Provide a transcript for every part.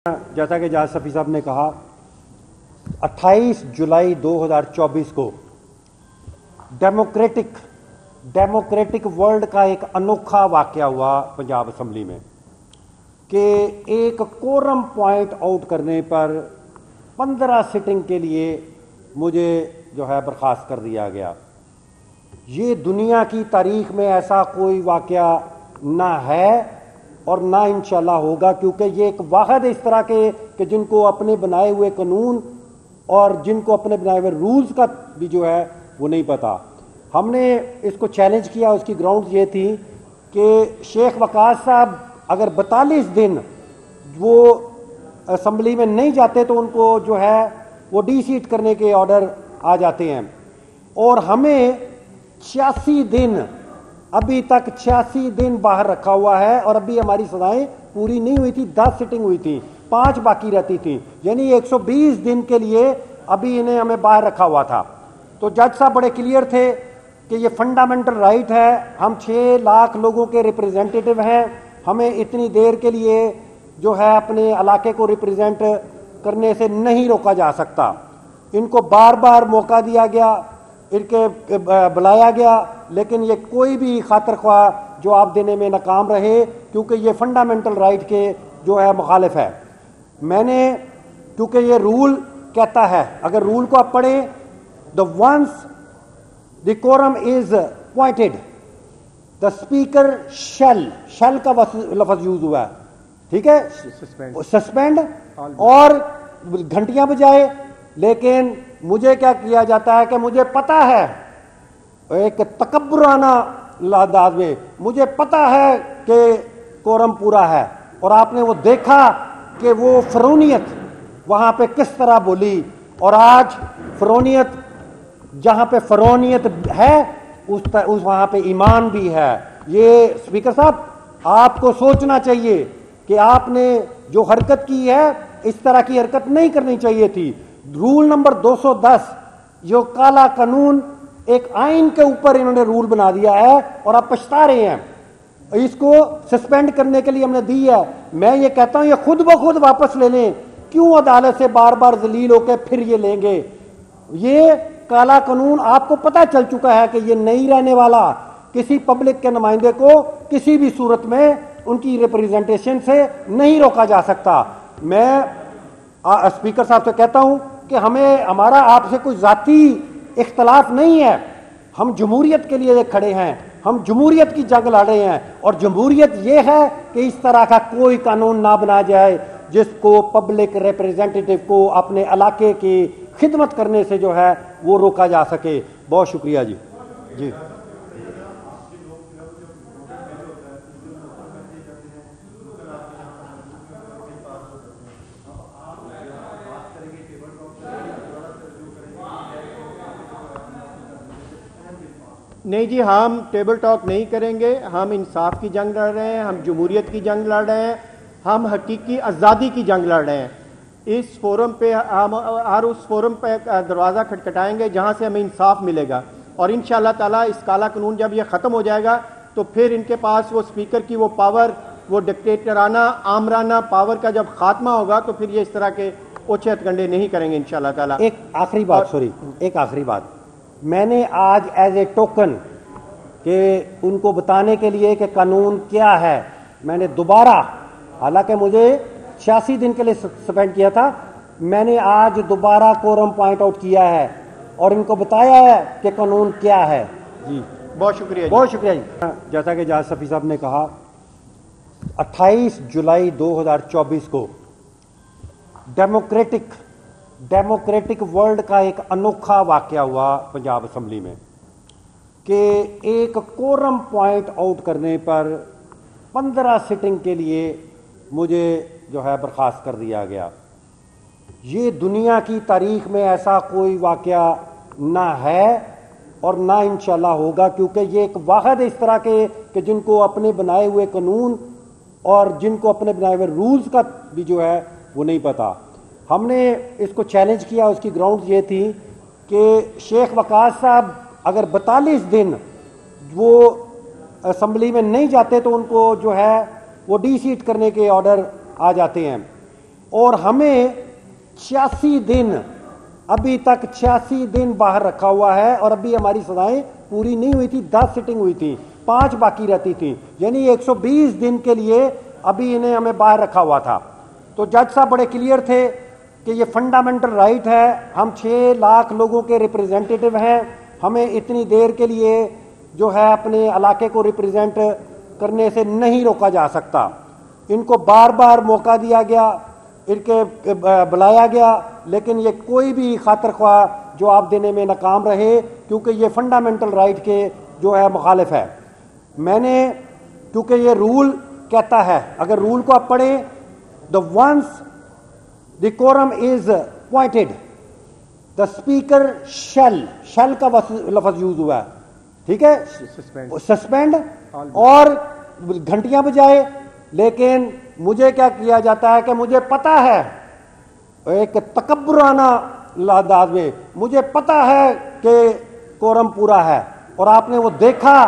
जैसा कि जाज सफ़ी साहब ने कहा 28 जुलाई 2024 को डेमोक्रेटिक वर्ल्ड का एक अनोखा वाक़या हुआ पंजाब असम्बली में कि एक कोरम पॉइंट आउट करने पर 15 सिटिंग के लिए मुझे जो है बर्खास्त कर दिया गया। ये दुनिया की तारीख में ऐसा कोई वाक़या ना है और ना इंशाल्लाह होगा, क्योंकि ये एक वाहिद इस तरह के कि जिनको अपने बनाए हुए कानून और जिनको अपने बनाए हुए रूल्स का भी जो है वो नहीं पता। हमने इसको चैलेंज किया, उसकी ग्राउंड ये थी कि शेख वकास साहब अगर 42 दिन वो असम्बली में नहीं जाते तो उनको जो है वो डी-सीट करने के ऑर्डर आ जाते हैं, और हमें 86 दिन अभी तक 86 दिन बाहर रखा हुआ है और अभी हमारी सजाएं पूरी नहीं हुई थी। 10 सिटिंग हुई थी, 5 बाकी रहती थी, यानी 120 दिन के लिए अभी इन्हें हमें बाहर रखा हुआ था। तो जज साहब बड़े क्लियर थे कि ये फंडामेंटल राइट है, हम 6 लाख लोगों के रिप्रेजेंटेटिव हैं, हमें इतनी देर के लिए जो है अपने इलाके को रिप्रेजेंट करने से नहीं रोका जा सकता। इनको बार बार मौका दिया गया, इनके बुलाया गया, लेकिन ये कोई भी खातिर ख्वाह जवाब देने में नाकाम रहे, क्योंकि ये फंडामेंटल राइट के जो है मुखालिफ है। मैंने क्योंकि ये रूल कहता है, अगर रूल को आप पढ़ें, the once the quorum is appointed the speaker shall का लफ्ज यूज हुआ है, ठीक है, सस्पेंड और घंटियां बजाए। लेकिन मुझे क्या किया जाता है कि मुझे पता है, एक तकब्बुराना अंदाज में मुझे पता है कि कोरम पूरा है, और आपने वो देखा कि वो फरोनियत वहां पे किस तरह बोली, और आज फरोनियत जहां पे फरोनियत है उस वहां पे ईमान भी है। ये स्पीकर साहब आपको सोचना चाहिए कि आपने जो हरकत की है इस तरह की हरकत नहीं करनी चाहिए थी। रूल नंबर 210 जो काला कानून एक आइन के ऊपर इन्होंने रूल बना दिया है और आप पछता रहे हैं। इसको सस्पेंड करने के लिए हमने दी है। मैं ये कहता हूं ये खुद ब खुद वापस ले लें, क्यों अदालत से बार बार जलील होकर फिर ये लेंगे। ये काला कानून आपको पता चल चुका है कि ये नहीं रहने वाला। किसी पब्लिक के नुमाइंदे को किसी भी सूरत में उनकी रिप्रेजेंटेशन से नहीं रोका जा सकता। मैं स्पीकर साहब से कहता हूं कि हमें हमारा आपसे कोई जाती इख्तलाफ नहीं है, हम जमहूरियत के लिए खड़े हैं, हम जमहूरियत की जंग लड़ रहे हैं, और जमहूरियत ये है कि इस तरह का कोई कानून ना बना जाए जिसको पब्लिक रिप्रेजेंटेटिव को अपने इलाके की खिदमत करने से जो है वो रोका जा सके। बहुत शुक्रिया जी। जी नहीं जी, हम टेबल टॉक नहीं करेंगे। हम इंसाफ की जंग लड़ रहे हैं, हम जमहूरियत की जंग लड़ रहे हैं, हम हकीकी आज़ादी की जंग लड़ रहे हैं। इस फोरम पे हम हर उस फोरम पे दरवाज़ा खटखटाएंगे जहां से हमें इंसाफ मिलेगा, और इंशाअल्लाह ताला इस काला कानून जब ये ख़त्म हो जाएगा तो फिर इनके पास वो स्पीकर की वो पावर, वो डिक्टेटराना आमराना पावर का जब खात्मा होगा तो फिर ये इस तरह के ओछे हथकंडे नहीं करेंगे इंशाअल्लाह ताला। एक आखिरी बात, मैंने आज एज ए टोकन कि उनको बताने के लिए कि कानून क्या है, मैंने दोबारा, हालांकि मुझे 86 दिन के लिए सस्पेंड किया था, मैंने आज दोबारा कोरम पॉइंट आउट किया है और इनको बताया है कि कानून क्या है। जी बहुत शुक्रिया जी। बहुत शुक्रिया जी। जैसा कि जाज सफ़ी साहब ने कहा 28 जुलाई 2024 को डेमोक्रेटिक वर्ल्ड का एक अनोखा वाक़या हुआ पंजाब असम्बली में कि एक कोरम पॉइंट आउट करने पर 15 सिटिंग के लिए मुझे जो है बर्खास्त कर दिया गया। ये दुनिया की तारीख में ऐसा कोई वाक़या ना है और ना इंशाल्लाह होगा, क्योंकि ये एक वाहिद इस तरह के कि जिनको अपने बनाए हुए कानून और जिनको अपने बनाए हुए रूल्स का भी जो है वो नहीं पता। हमने इसको चैलेंज किया, उसकी ग्राउंड ये थी कि शेख वकास साहब अगर 42 दिन वो असम्बली में नहीं जाते तो उनको जो है वो डी-सीट करने के ऑर्डर आ जाते हैं, और हमें 86 दिन, अभी तक 86 दिन बाहर रखा हुआ है और अभी हमारी सजाएं पूरी नहीं हुई थी। 10 सिटिंग हुई थी, 5 बाकी रहती थी, यानी 120 दिन के लिए अभी इन्हें हमें बाहर रखा हुआ था। तो जज साहब बड़े क्लियर थे कि ये फंडामेंटल राइट है, हम 6 लाख लोगों के रिप्रेजेंटेटिव हैं, हमें इतनी देर के लिए जो है अपने इलाके को रिप्रेजेंट करने से नहीं रोका जा सकता। इनको बार बार मौका दिया गया, इनके बुलाया गया, लेकिन ये कोई भी खातिर ख्वाह जवाब देने में नाकाम रहे, क्योंकि ये फंडामेंटल राइट के जो है मुखालिफ है। मैंने, क्योंकि ये रूल कहता है, अगर रूल को आप पढ़ें, the once the quorum is pointed the speaker shall का लफ्ज यूज हुआ है, ठीक है, सस्पेंड और घंटियां बजाए। लेकिन मुझे क्या किया जाता है कि मुझे पता है, एक तकब्बुराना अंदाज में मुझे पता है कि कोरम पूरा है, और आपने वो देखा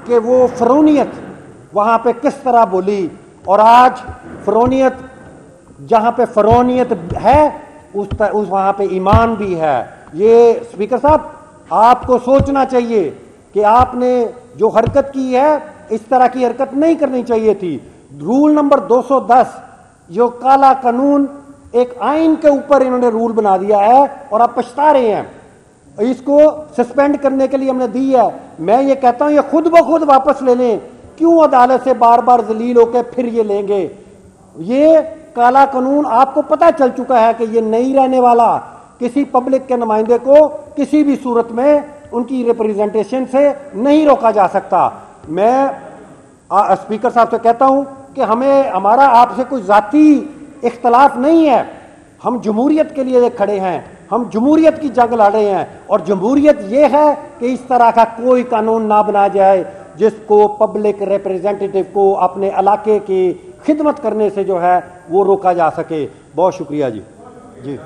कि वो फरोनियत वहां पे किस तरह बोली, और आज फरोनियत, जहां पे फरोनियत है उस वहां पे ईमान भी है। ये स्पीकर साहब, आपको सोचना चाहिए कि आपने जो हरकत की है, इस तरह की हरकत नहीं करनी चाहिए थी। रूल नंबर 210, जो काला कानून, एक आइन के ऊपर इन्होंने रूल बना दिया है और आप पछता रहे हैं। इसको सस्पेंड करने के लिए हमने दी है। मैं ये कहता हूं ये खुद ब खुद वापस ले लें, क्यों अदालत से बार बार जलील होकर फिर ये लेंगे। ये काला कानून आपको पता चल चुका है कि ये नहीं रहने वाला। किसी पब्लिक के नुमाइंदे को किसी भी सूरत में उनकी रिप्रेजेंटेशन से नहीं रोका जा सकता। मैं स्पीकर साहब से कहता हूं कि हमें, हमारा आपसे कोई जाती इख्तलाफ नहीं है, हम जमहूरियत के लिए खड़े हैं, हम जमहूरियत की जंग लड़ रहे हैं, और जमहूरियत ये है कि इस तरह का कोई कानून ना बनाया जाए जिसको पब्लिक रिप्रेजेंटेटिव को अपने इलाके की खिदमत करने से जो है वो रोका जा सके। बहुत शुक्रिया जी। जी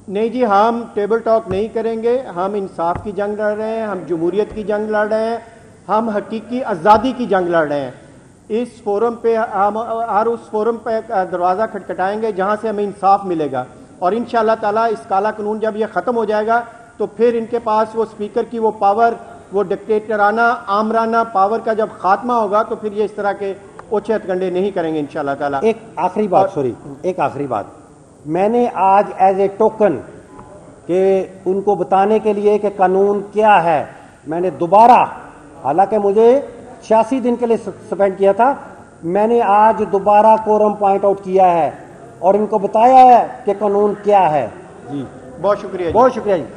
नहीं जी, हम टेबल टॉक नहीं करेंगे। हम इंसाफ की जंग लड़ रहे हैं, हम जमहूरियत की जंग लड़ रहे हैं, हम हकीकी आज़ादी की जंग लड़ रहे हैं। इस फोरम पे हम हर उस फोरम पे दरवाज़ा खटखटाएंगे जहां से हमें इंसाफ मिलेगा, और इंशाअल्लाह ताला इस काला कानून जब ये ख़त्म हो जाएगा तो फिर इनके पास वो स्पीकर की वो पावर, वो डिक्टेटराना आमराना पावर का जब खात्मा होगा तो फिर ये इस तरह के ओछे हथकंडे नहीं करेंगे इंशाअल्लाह ताला। एक आखिरी बात, एक आखिरी बात, मैंने आज एज ए टोकन कि उनको बताने के लिए कि कानून क्या है, मैंने दोबारा, हालांकि मुझे 86 दिन के लिए सस्पेंड किया था, मैंने आज दोबारा कोरम पॉइंट आउट किया है और इनको बताया है कि कानून क्या है। जी बहुत शुक्रिया। बहुत शुक्रिया जी।